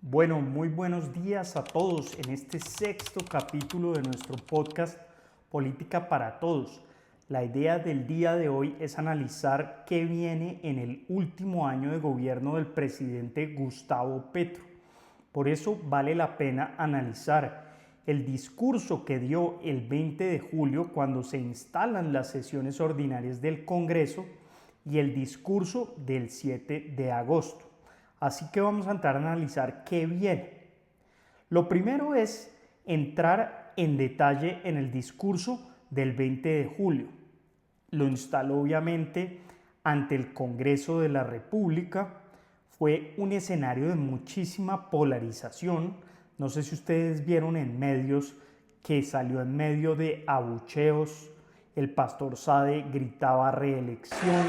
Bueno, muy buenos días a todos en este sexto capítulo de nuestro podcast Política para Todos. La idea del día de hoy es analizar qué viene en el último año de gobierno del presidente Gustavo Petro. Por eso vale la pena analizar el discurso que dio el 20 de julio cuando se instalan las sesiones ordinarias del Congreso y el discurso del 7 de agosto. Así que vamos a entrar a analizar qué viene. Lo primero es entrar en detalle en el discurso del 20 de julio. Lo instaló obviamente ante el Congreso de la República. Fue un escenario de muchísima polarización. No sé si ustedes vieron en medios que salió en medio de abucheos. El pastor Sade gritaba reelección.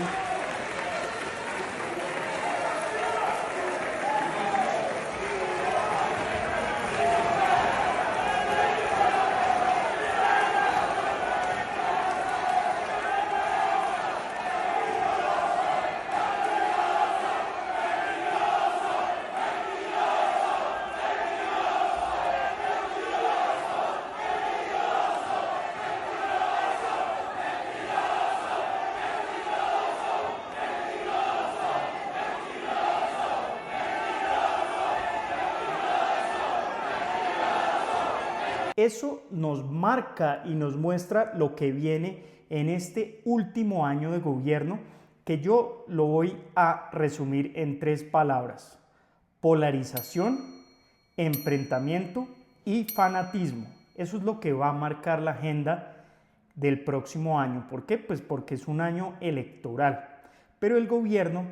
Eso nos marca y nos muestra lo que viene en este último año de gobierno, que yo lo voy a resumir en 3 palabras: polarización, enfrentamiento y fanatismo. Eso es lo que va a marcar la agenda del próximo año. ¿Por qué? Pues porque es un año electoral. Pero el gobierno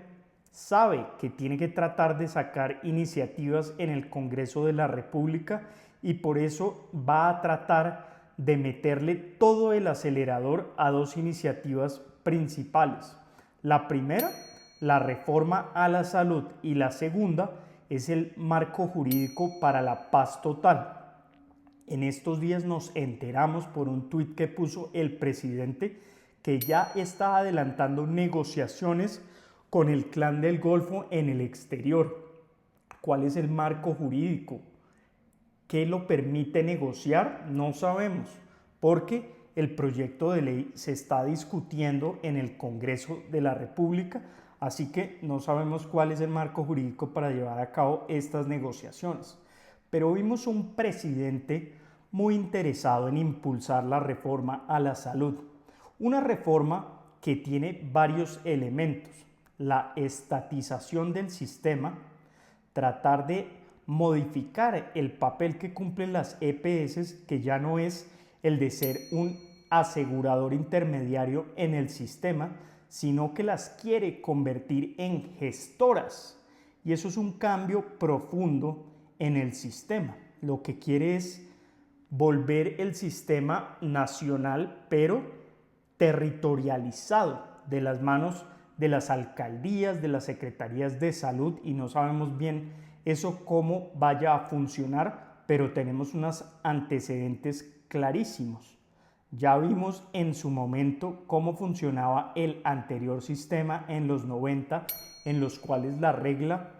sabe que tiene que tratar de sacar iniciativas en el Congreso de la República y por eso va a tratar de meterle todo el acelerador a 2 iniciativas principales. La primera, la reforma a la salud, y la segunda es el marco jurídico para la paz total. En estos días nos enteramos por un tuit que puso el presidente que ya está adelantando negociaciones con el Clan del Golfo en el exterior. ¿Cuál es el marco jurídico? ¿Qué lo permite negociar? No sabemos, porque el proyecto de ley se está discutiendo en el Congreso de la República, así que no sabemos cuál es el marco jurídico para llevar a cabo estas negociaciones. Pero vimos un presidente muy interesado en impulsar la reforma a la salud. Una reforma que tiene varios elementos: la estatización del sistema, tratar de modificar el papel que cumplen las EPS, que ya no es el de ser un asegurador intermediario en el sistema, sino que las quiere convertir en gestoras. Y eso es un cambio profundo en el sistema. Lo que quiere es volver el sistema nacional, pero territorializado, de las manos de las alcaldías, de las secretarías de salud, y no sabemos bien eso cómo vaya a funcionar, pero tenemos unos antecedentes clarísimos. Ya vimos en su momento cómo funcionaba el anterior sistema en los 90, en los cuales la regla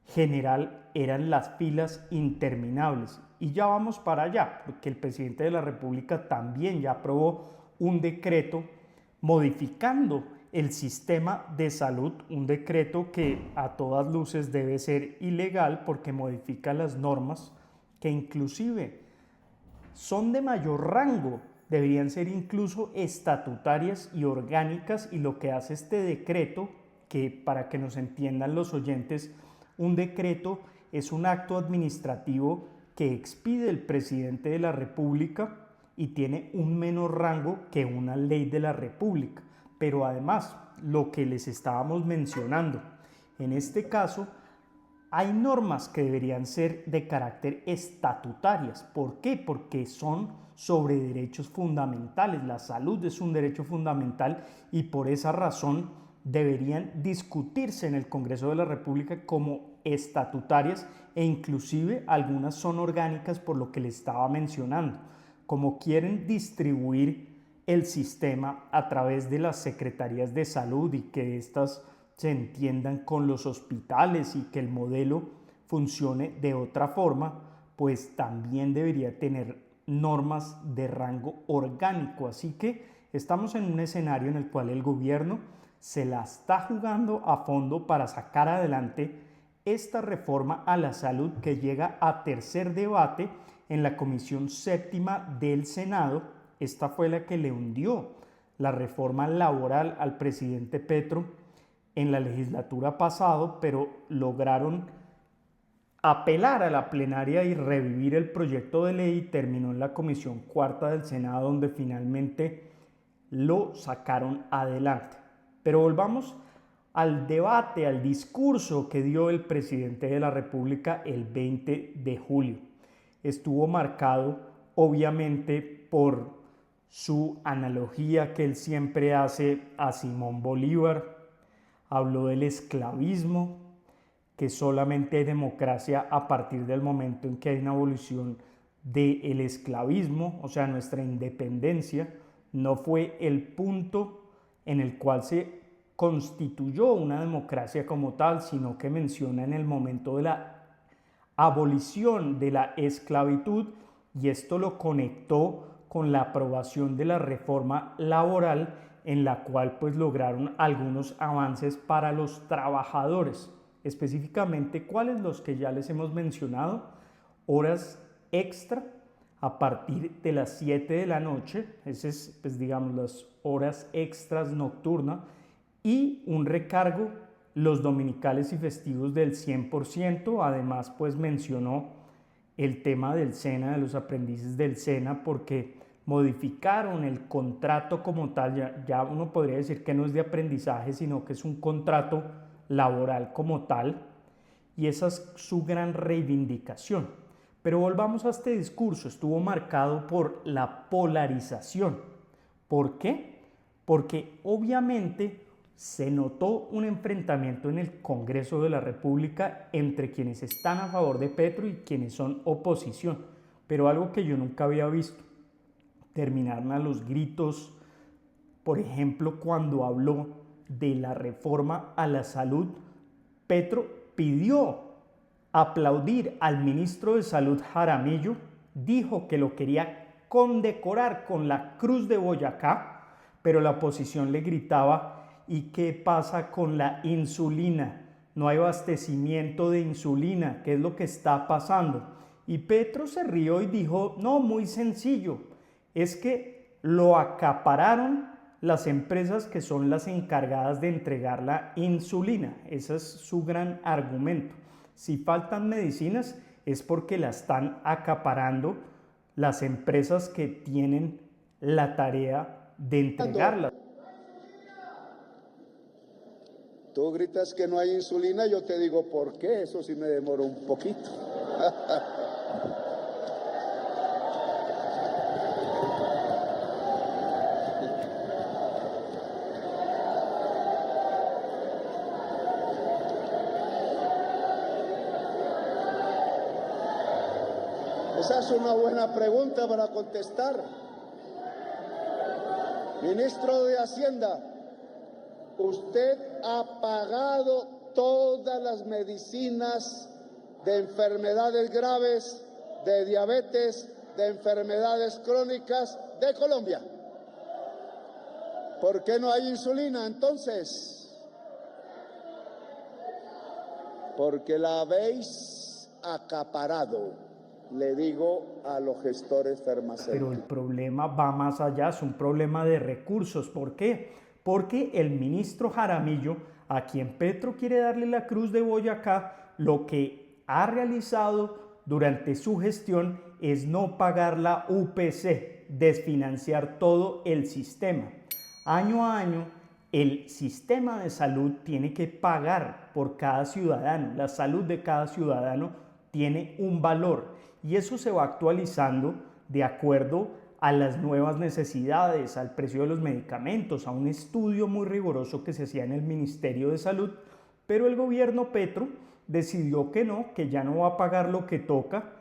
general eran las filas interminables. Y ya vamos para allá, porque el presidente de la República también ya aprobó un decreto modificando el sistema de salud, un decreto que a todas luces debe ser ilegal porque modifica las normas que inclusive son de mayor rango, deberían ser incluso estatutarias y orgánicas, y lo que hace este decreto, que para que nos entiendan los oyentes, un decreto es un acto administrativo que expide el presidente de la República y tiene un menor rango que una ley de la República. Pero además, lo que les estábamos mencionando, en este caso, hay normas que deberían ser de carácter estatutarias. ¿Por qué? Porque son sobre derechos fundamentales. La salud es un derecho fundamental y por esa razón deberían discutirse en el Congreso de la República como estatutarias, e inclusive algunas son orgánicas, por lo que les estaba mencionando. Como quieren distribuir el sistema a través de las secretarías de salud y que éstas se entiendan con los hospitales y que el modelo funcione de otra forma, pues también debería tener normas de rango orgánico. Así que estamos en un escenario en el cual el gobierno se la está jugando a fondo para sacar adelante esta reforma a la salud que llega a tercer debate en la Comisión Séptima del Senado. Esta fue la que le hundió la reforma laboral al presidente Petro en la legislatura pasada, pero lograron apelar a la plenaria y revivir el proyecto de ley y terminó en la Comisión Cuarta del Senado, donde finalmente lo sacaron adelante. Pero volvamos al debate, al discurso que dio el presidente de la República el 20 de julio. Estuvo marcado obviamente por su analogía que él siempre hace a Simón Bolívar. Habló del esclavismo, que solamente hay democracia a partir del momento en que hay una abolición del esclavismo, o sea, nuestra independencia no fue el punto en el cual se constituyó una democracia como tal, sino que menciona en el momento de la abolición de la esclavitud, y esto lo conectó con la aprobación de la reforma laboral, en la cual pues lograron algunos avances para los trabajadores, específicamente cuáles, los que ya les hemos mencionado: horas extra a partir de las 7 de la noche, esas es pues digamos las horas extras nocturnas, y un recargo los dominicales y festivos del 100%. Además pues mencionó el tema del SENA, de los aprendices del SENA, porque modificaron el contrato como tal. Ya uno podría decir que no es de aprendizaje, sino que es un contrato laboral como tal, y esa es su gran reivindicación. Pero volvamos a este discurso. Estuvo marcado por la polarización. ¿Por qué? Porque obviamente se notó un enfrentamiento en el Congreso de la República entre quienes están a favor de Petro y quienes son oposición, pero algo que yo nunca había visto. Terminaron a los gritos, por ejemplo, cuando habló de la reforma a la salud. Petro pidió aplaudir al ministro de Salud Jaramillo, dijo que lo quería condecorar con la Cruz de Boyacá, pero la oposición le gritaba: ¿y qué pasa con la insulina? No hay abastecimiento de insulina, ¿qué es lo que está pasando? Y Petro se rió y dijo: no, muy sencillo, es que lo acapararon las empresas que son las encargadas de entregar la insulina. Ese es su gran argumento. Si faltan medicinas es porque la están acaparando las empresas que tienen la tarea de entregarla. Tú gritas que no hay insulina, yo te digo por qué, eso sí me demoró un poquito. Esa es una buena pregunta para contestar. Ministro de Hacienda, usted ha pagado todas las medicinas de enfermedades graves, de diabetes, de enfermedades crónicas de Colombia. ¿Por qué no hay insulina entonces? Porque la habéis acaparado, le digo a los gestores farmacéuticos. Pero el problema va más allá, es un problema de recursos. ¿Por qué? Porque el ministro Jaramillo, a quien Petro quiere darle la Cruz de Boyacá, lo que ha realizado durante su gestión es no pagar la UPC, desfinanciar todo el sistema. Año a año, el sistema de salud tiene que pagar por cada ciudadano. La salud de cada ciudadano tiene un valor y eso se va actualizando de acuerdo a las nuevas necesidades, al precio de los medicamentos, a un estudio muy riguroso que se hacía en el Ministerio de Salud, pero el gobierno Petro decidió que no, que ya no va a pagar lo que toca.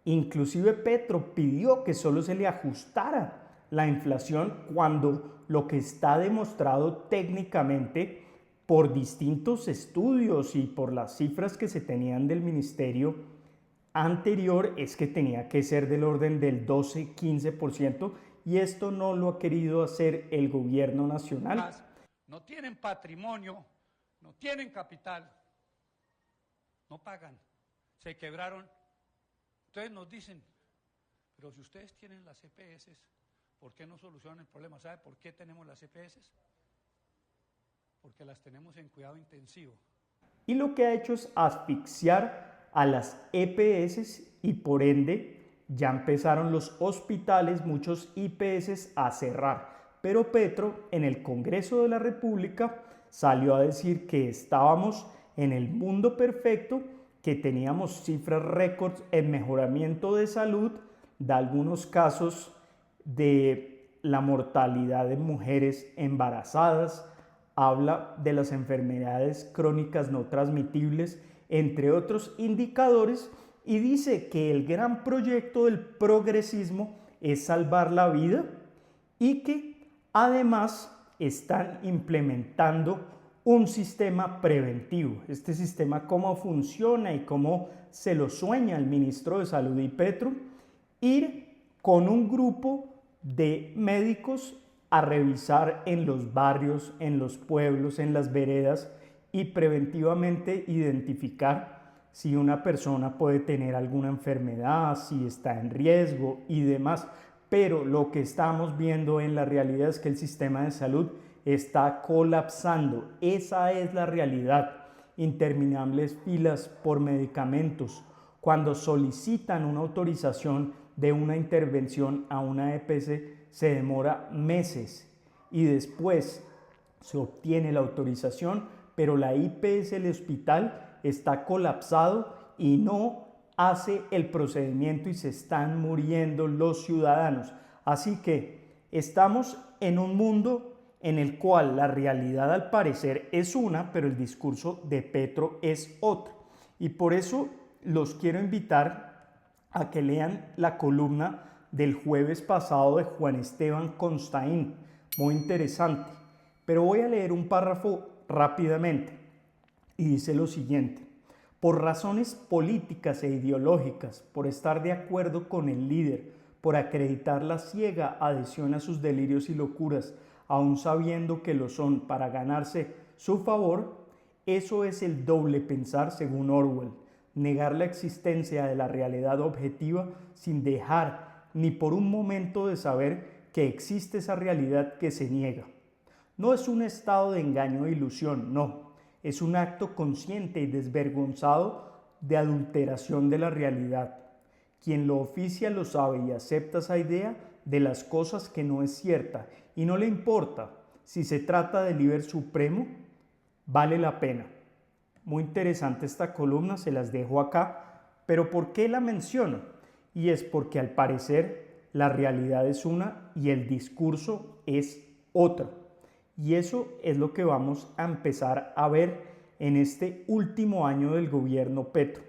Inclusive Petro pidió que solo se le ajustara la inflación, cuando lo que está demostrado técnicamente por distintos estudios y por las cifras que se tenían del ministerio anterior, es que tenía que ser del orden del 12-15%, y esto no lo ha querido hacer el gobierno nacional. No tienen patrimonio, no tienen capital, no pagan, se quebraron. Entonces nos dicen, pero si ustedes tienen las EPS, ¿por qué no solucionan el problema? ¿Sabe por qué tenemos las EPS? Porque las tenemos en cuidado intensivo. Y lo que ha hecho es asfixiar a las EPS, y por ende ya empezaron los hospitales, muchos IPS, a cerrar. Pero Petro en el Congreso de la República salió a decir que estábamos en el mundo perfecto, que teníamos cifras récords en mejoramiento de salud, de algunos casos de la mortalidad de mujeres embarazadas, habla de las enfermedades crónicas no transmitibles, entre otros indicadores, y dice que el gran proyecto del progresismo es salvar la vida, y que además están implementando un sistema preventivo. Este sistema, ¿cómo funciona y cómo se lo sueña el ministro de Salud y Petro? Ir con un grupo de médicos a revisar en los barrios, en los pueblos, en las veredas, y preventivamente identificar si una persona puede tener alguna enfermedad, si está en riesgo y demás. Pero lo que estamos viendo en la realidad es que el sistema de salud está colapsando. Esa es la realidad. Interminables filas por medicamentos. Cuando solicitan una autorización de una intervención a una EPS, se demora meses, y después se obtiene la autorización, pero la IPS del hospital está colapsado y no hace el procedimiento, y se están muriendo los ciudadanos. Así que estamos en un mundo en el cual la realidad al parecer es una, pero el discurso de Petro es otro. Y por eso los quiero invitar a que lean la columna del jueves pasado de Juan Esteban Constaín, muy interesante. Pero voy a leer un párrafo rápidamente, y dice lo siguiente: por razones políticas e ideológicas, por estar de acuerdo con el líder, por acreditar la ciega adhesión a sus delirios y locuras, aun sabiendo que lo son para ganarse su favor, eso es el doble pensar según Orwell, negar la existencia de la realidad objetiva sin dejar ni por un momento de saber que existe esa realidad que se niega. No es un estado de engaño e ilusión, no, es un acto consciente y desvergonzado de adulteración de la realidad. Quien lo oficia lo sabe y acepta esa idea de las cosas que no es cierta, y no le importa si se trata del líder supremo, vale la pena. Muy interesante esta columna, se las dejo acá. Pero ¿por qué la menciono? Y es porque al parecer la realidad es una y el discurso es otra. Y eso es lo que vamos a empezar a ver en este último año del gobierno Petro.